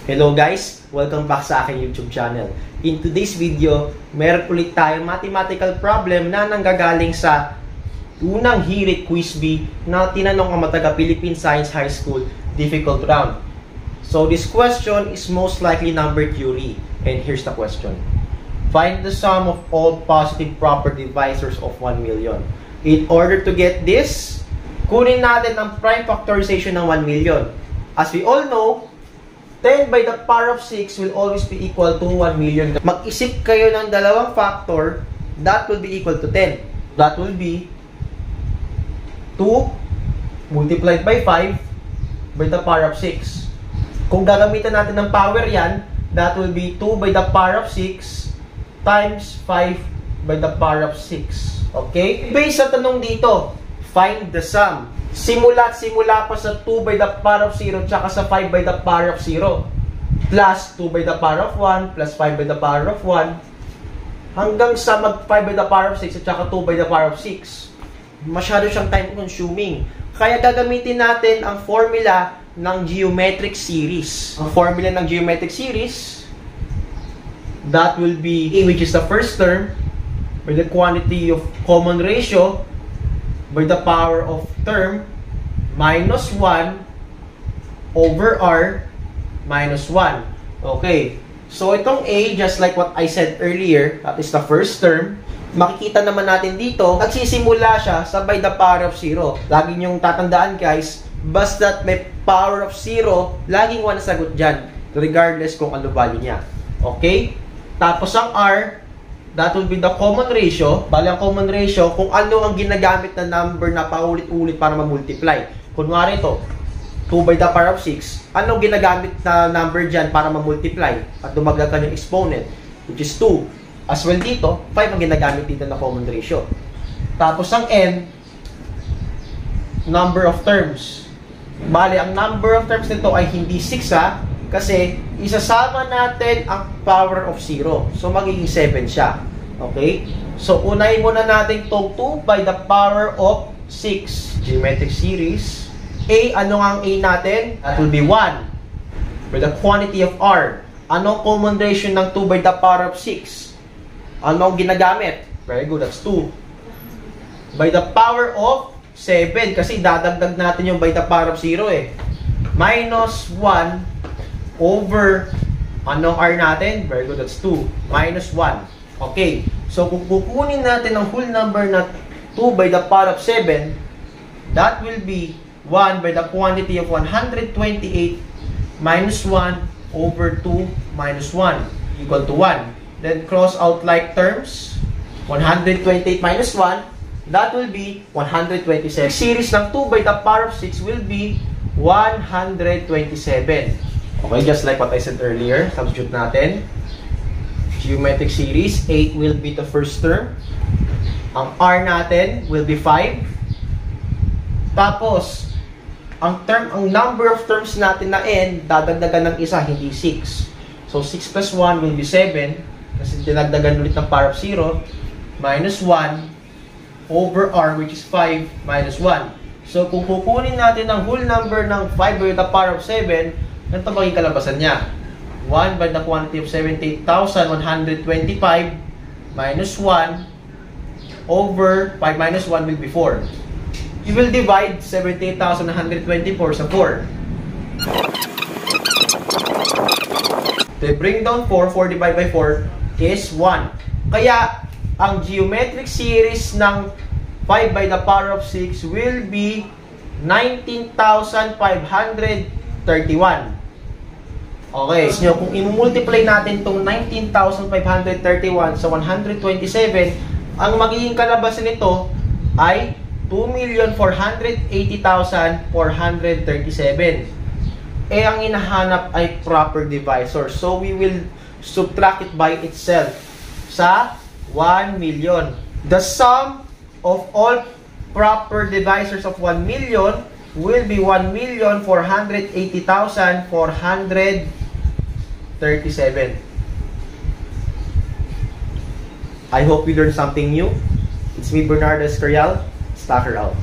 Hello guys! Welcome back sa aking YouTube channel. In today's video, meron ulit tayong mathematical problem na nanggagaling sa unang hirit quiz B na tinanong ang mga taga Philippine Science High School difficult round. So this question is most likely number theory. And here's the question. Find the sum of all positive proper divisors of 1 million. In order to get this, kunin natin ang prime factorization ng 1 million. As we all know, 10 by the power of 6 will always be equal to 1 million. Mag-isip kayo ng dalawang factor, that will be equal to 10. That will be 2 multiplied by 5 by the power of 6. Kung gagamitan natin ng power yan, that will be 2 by the power of 6 times 5 by the power of 6. Okay? Based sa tanong dito, find the sum. Simula pa sa 2 by the power of 0 tsaka sa 5 by the power of 0 plus 2 by the power of 1 plus 5 by the power of 1 hanggang sa mag 5 by the power of 6 at tsaka 2 by the power of 6. Masyado siyang time consuming. Kaya gagamitin natin ang formula ng geometric series. Ang formula ng geometric series, that will be A, which is the first term, by the quantity of common ratio by the power of term minus 1 over R minus 1. Okay. So, itong A, just like what I said earlier, that is the first term. Makikita naman natin dito, nagsisimula siya sa by the power of 0. Lagi niyong tatandaan guys, basta't may power of 0, laging 1 sagot dyan. Regardless kung ano value niya. Okay? Tapos ang R, that will be the common ratio. Bali ang common ratio, kung ano ang ginagamit na number na paulit-ulit para ma-multiply. Kunwari ito, 2 by the power of 6. Anong ginagamit na number dyan para ma-multiply? At dumagdagan yung exponent, which is 2. As well dito, 5 ang ginagamit dito na common ratio. Tapos ang N, number of terms. Bali, ang number of terms nito ay hindi 6 ha, kasi isasama natin ang power of 0. So, magiging 7 siya. Okay? So, unahin muna natin itong 2 by the power of 6. Geometric series. A, ano nga ang A natin? That will be 1. By the quantity of R. Anong common ratio ng 2 by the power of 6? Anong ginagamit? Very good, that's 2. By the power of 7. Kasi dadagdag natin yung by the power of 0 eh. Minus 1 over, anong R natin? Very good, that's 2. Minus 1. Okay. So, kung kukunin natin ang whole number na 2 by the power of 7, that will be 1 by the quantity of 128 minus 1 over 2 minus 1 equal to 1. Then, cross out like terms. 128 minus 1, that will be 127. Series ng 2 by the power of 6 will be 127. Okay, just like what I said earlier, substitute natin. Geometric series, 8 will be the first term. Ang R natin will be 5. Tapos, ang number of terms natin na N, dadagdagan ng isa, hindi 6. So, 6 plus 1 will be 7. Kasi dinagdagan ulit ng power of 0. Minus 1 over R, which is 5 minus 1. So, kung kukunin natin ang whole number ng 5 by the power of 7, ganito magiging kalabasan niya. 1 by the quantity of 78,125 minus 1 over 5 minus 1 will be 4. You will divide 78,124 sa 4. To bring down 4 divided by 4 is 1. Kaya, ang geometric series ng 5 by the power of 6 will be 19,531. Okay. So, kung i-multiply natin itong 19,531 sa 127, ang magiging kalabasan nito ay 2,480,437. Eh, ang hinahanap ay proper divisor. So, we will subtract it by itself sa 1 million. The sum of all proper divisors of 1 million will be 1,480,437. I hope you learned something new. It's me, Bernardo Escorial. Stacker out.